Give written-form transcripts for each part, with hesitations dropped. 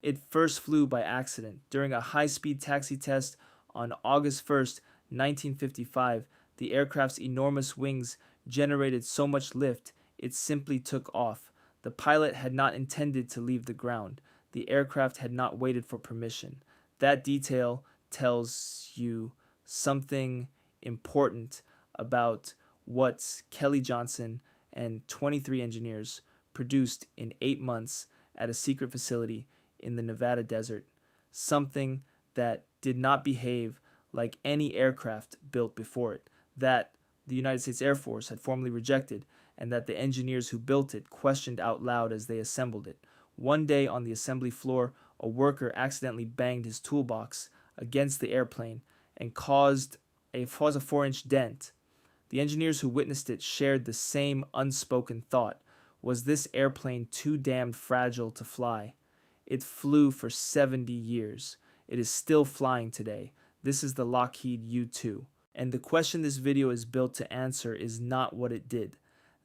It first flew by accident. During a high-speed taxi test on August 1st, 1955, the aircraft's enormous wings generated so much lift, it simply took off. The pilot had not intended to leave the ground. The aircraft had not waited for permission. That detail tells you something important about what Kelly Johnson and 23 engineers produced in 8 months at a secret facility in the Nevada desert, something that did not behave like any aircraft built before it, that the United States Air Force had formally rejected, and that the engineers who built it questioned out loud as they assembled it. One day on the assembly floor, a worker accidentally banged his toolbox against the airplane and caused a 4-inch dent. The engineers who witnessed it shared the same unspoken thought. Was this airplane too damned fragile to fly? It flew for 70 years. It is still flying today. This is the Lockheed U-2. And the question this video is built to answer is not what it did.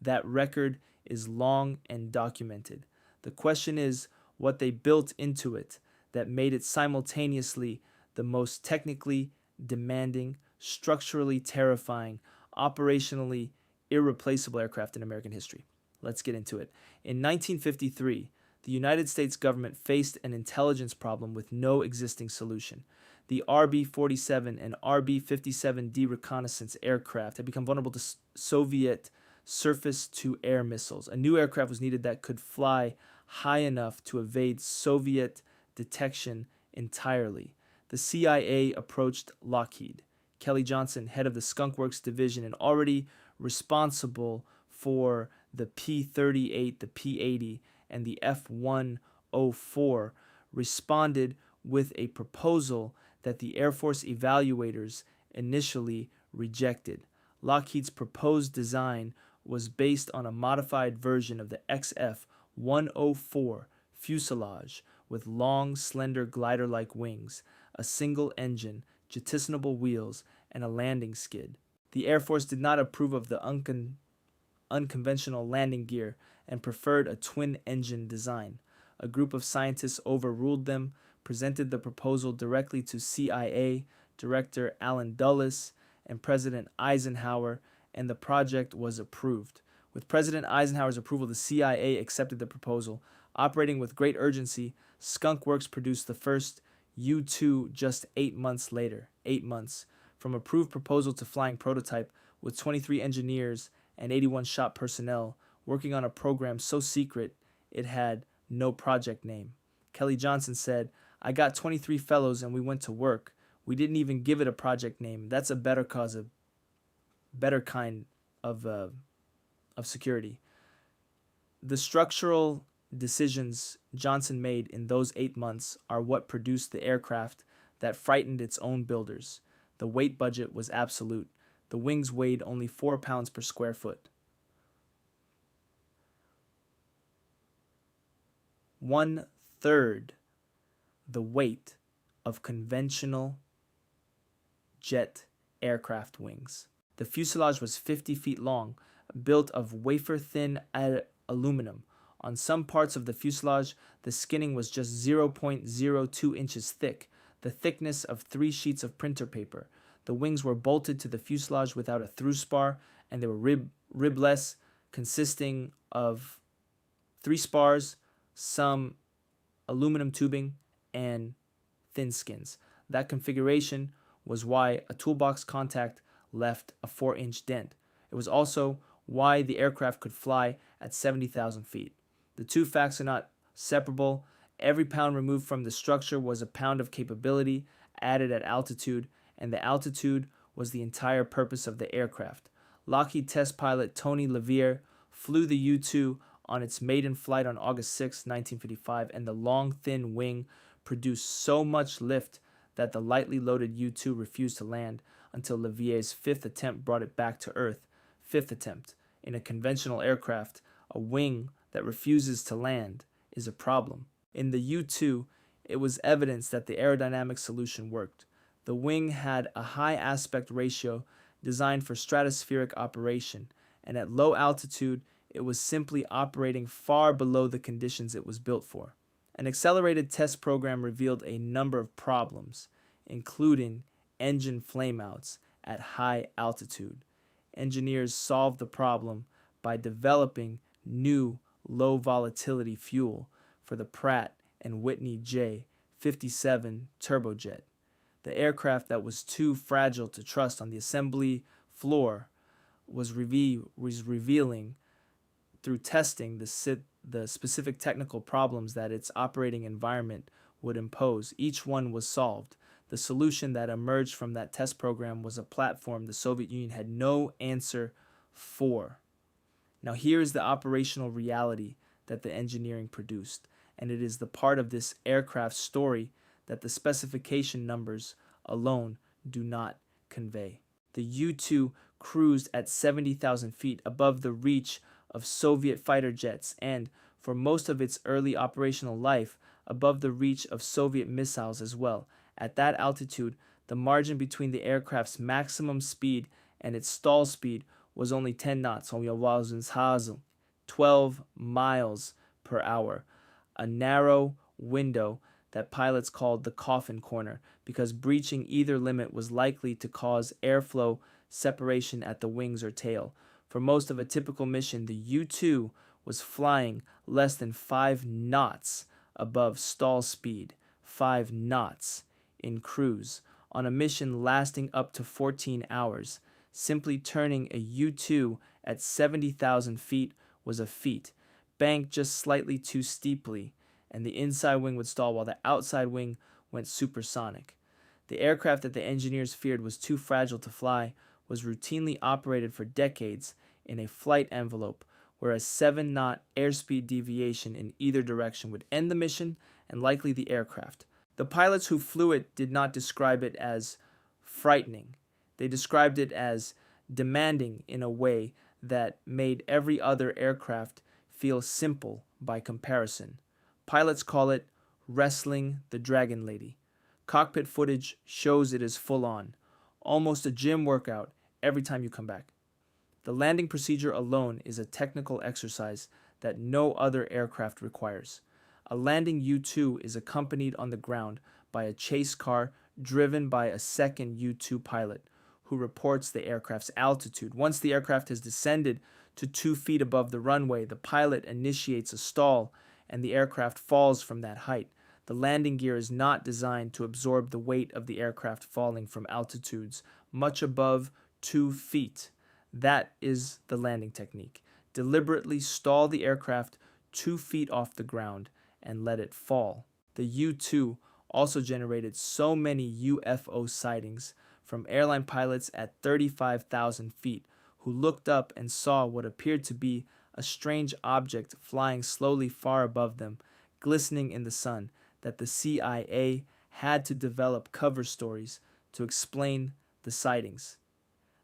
That record is long and documented. The question is what they built into it that made it simultaneously the most technically demanding, structurally terrifying, operationally irreplaceable aircraft in American history. Let's get into it. In 1953, the United States government faced an intelligence problem with no existing solution. The RB-47 and RB-57D reconnaissance aircraft had become vulnerable to Soviet surface-to-air missiles. A new aircraft was needed that could fly high enough to evade Soviet detection entirely. The CIA approached Lockheed. Kelly Johnson, head of the Skunk Works division and already responsible for the P-38, the P-80, and the F-104, responded with a proposal that the Air Force evaluators initially rejected. Lockheed's proposed design was based on a modified version of the XF-104 fuselage with long, slender glider-like wings, a single engine, jettisonable wheels, and a landing skid. The Air Force did not approve of the unconventional landing gear and preferred a twin-engine design. A group of scientists overruled them, presented the proposal directly to CIA Director Allen Dulles and President Eisenhower, and the project was approved. With President Eisenhower's approval, the CIA accepted the proposal. Operating with great urgency, Skunk Works produced the first U-2 just 8 months later. 8 months. From approved proposal to flying prototype, with 23 engineers and 81 shop personnel working on a program so secret it had no project name. Kelly Johnson said, "I got 23 fellows and we went to work. We didn't even give it a project name. That's a better cause, a better kind of security." The structural decisions Johnson made in those 8 months are what produced the aircraft that frightened its own builders. The weight budget was absolute. The wings weighed only 4 pounds per square foot. 1/3 the weight of conventional jet aircraft wings. The fuselage was 50 feet long, built of wafer-thin aluminum. On some parts of the fuselage, the skinning was just 0.02 inches thick, the thickness of 3 sheets of printer paper. The wings were bolted to the fuselage without a through-spar, and they were ribless, consisting of 3 spars, some aluminum tubing, and thin skins. That configuration was why a toolbox contact left a 4-inch dent. It was also why the aircraft could fly at 70,000 feet. The two facts are not separable. Every pound removed from the structure was a pound of capability added at altitude, and the altitude was the entire purpose of the aircraft. Lockheed test pilot Tony LeVier flew the U-2 on its maiden flight on August 6, 1955, and the long, thin wing produced so much lift that the lightly loaded U-2 refused to land until LeVier's 5th attempt brought it back to Earth. 5th attempt. In a conventional aircraft, a wing that refuses to land is a problem. In the U-2, it was evidence that the aerodynamic solution worked. The wing had a high aspect ratio designed for stratospheric operation, and at low altitude, it was simply operating far below the conditions it was built for. An accelerated test program revealed a number of problems, including engine flameouts at high altitude. Engineers solved the problem by developing new low volatility fuel for the Pratt and Whitney J57 turbojet. The aircraft that was too fragile to trust on the assembly floor was revealing through testing the specific technical problems that its operating environment would impose. Each one was solved. The solution that emerged from that test program was a platform the Soviet Union had no answer for. Now, here is the operational reality that the engineering produced, and it is the part of this aircraft story that the specification numbers alone do not convey. The U-2 cruised at 70,000 feet above the reach of Soviet fighter jets and, for most of its early operational life, above the reach of Soviet missiles as well. At that altitude, the margin between the aircraft's maximum speed and its stall speed was only 10 knots, 12 miles per hour, a narrow window that pilots called the coffin corner because breaching either limit was likely to cause airflow separation at the wings or tail. For most of a typical mission, the U-2 was flying less than 5 knots above stall speed, 5 knots in cruise, on a mission lasting up to 14 hours. Simply turning a U-2 at 70,000 feet was a feat, banked just slightly too steeply, and the inside wing would stall while the outside wing went supersonic. The aircraft that the engineers feared was too fragile to fly was routinely operated for decades in a flight envelope where a 7-knot airspeed deviation in either direction would end the mission and likely the aircraft. The pilots who flew it did not describe it as frightening. They described it as demanding in a way that made every other aircraft feel simple by comparison. Pilots call it wrestling the Dragon Lady. Cockpit footage shows it is full on, almost a gym workout every time you come back. The landing procedure alone is a technical exercise that no other aircraft requires. A landing U-2 is accompanied on the ground by a chase car driven by a second U-2 pilot who reports the aircraft's altitude. Once the aircraft has descended to 2 feet above the runway, the pilot initiates a stall and the aircraft falls from that height. The landing gear is not designed to absorb the weight of the aircraft falling from altitudes much above 2 feet. That is the landing technique. Deliberately stall the aircraft 2 feet off the ground and let it fall. The U-2 also generated so many UFO sightings from airline pilots at 35,000 feet who looked up and saw what appeared to be a strange object flying slowly far above them, glistening in the sun, that the CIA had to develop cover stories to explain the sightings.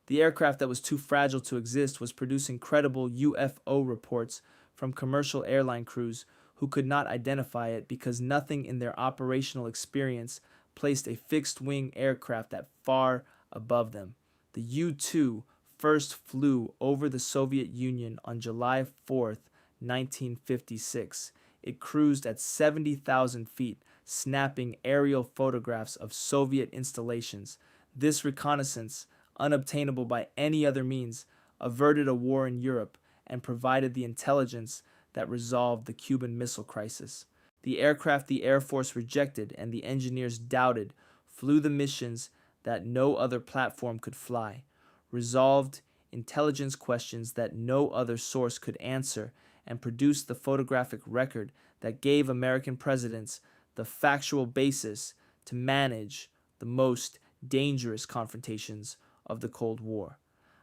The aircraft that was too fragile to exist was producing credible UFO reports from commercial airline crews who could not identify it because nothing in their operational experience placed a fixed-wing aircraft that far above them. The U-2 first flew over the Soviet Union on July 4th, 1956. It cruised at 70,000 feet, snapping aerial photographs of Soviet installations. This reconnaissance, unobtainable by any other means, averted a war in Europe and provided the intelligence that resolved the Cuban Missile Crisis. The aircraft the Air Force rejected and the engineers doubted flew the missions that no other platform could fly, resolved intelligence questions that no other source could answer, and produced the photographic record that gave American presidents the factual basis to manage the most dangerous confrontations of the Cold War.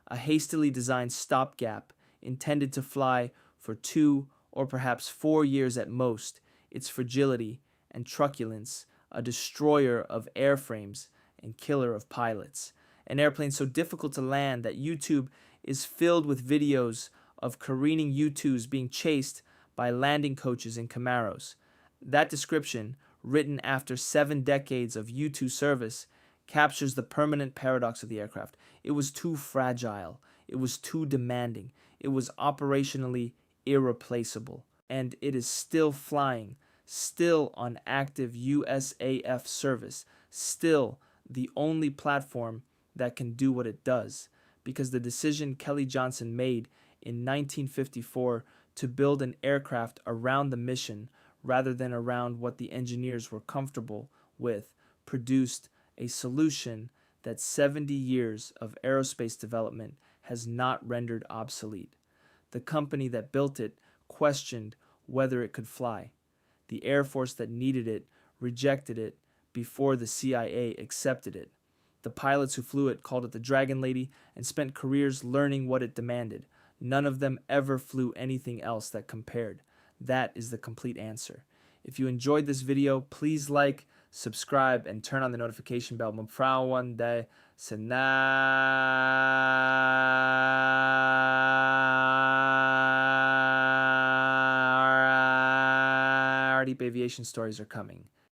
A hastily designed stopgap intended to fly for 2 or perhaps 4 years at most, its fragility and truculence a destroyer of airframes and killer of pilots. An airplane so difficult to land that YouTube is filled with videos of careening U-2s being chased by landing coaches in Camaros. That description, written after 7 decades of U-2 service, captures the permanent paradox of the aircraft. It was too fragile. It was too demanding. It was operationally irreplaceable. And it is still flying still on active USAF service, still the only platform that can do what it does, because the decision Kelly Johnson made in 1954 to build an aircraft around the mission rather than around what the engineers were comfortable with produced a solution that 70 years of aerospace development has not rendered obsolete. The company that built it questioned whether it could fly. The Air Force that needed it rejected it before the CIA accepted it. The pilots who flew it called it the Dragon Lady and spent careers learning what it demanded. None of them ever flew anything else that compared. That is the complete answer. If you enjoyed this video, please like, subscribe, and turn on the notification bell. Maprawande Aviation stories are coming.